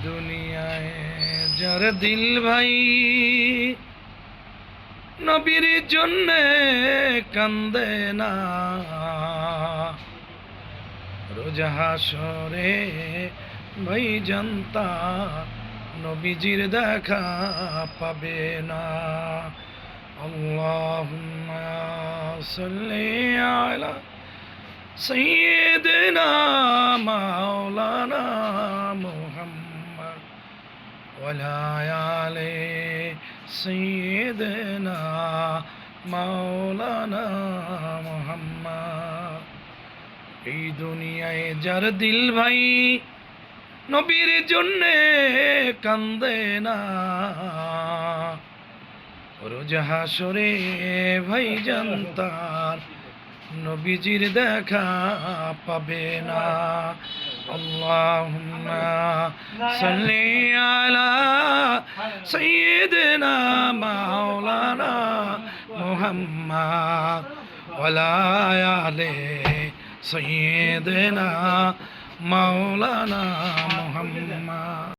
দুনিয়ায় যার দিল ভাই নবীর জন্যে কান্দে না, রোজ হাসরে ভাই জানতা নবীজির দেখা পাবে না। আল্লাহুম্মা সাল্লি আলা সাইয়্যিদিনা মাওলানা মুহাম্মদ ওয়ালা আলি সাইয়্যিদিনা মাওলানা মুহাম্মদ। এই দুনিয়ায় যার দিল ভাই নবীর জন্যে কান্দে না, রোজ হাসরে ভাই জানতার নবীজির দেখা পাবে না। আল্লাহুম্মা সাল্লি আলা সাইয়্যিদিনা মাওলানা মুহাম্মদ ওয়ালা আলি সাইয়্যিদিনা মাওলানা মুহাম্মদ।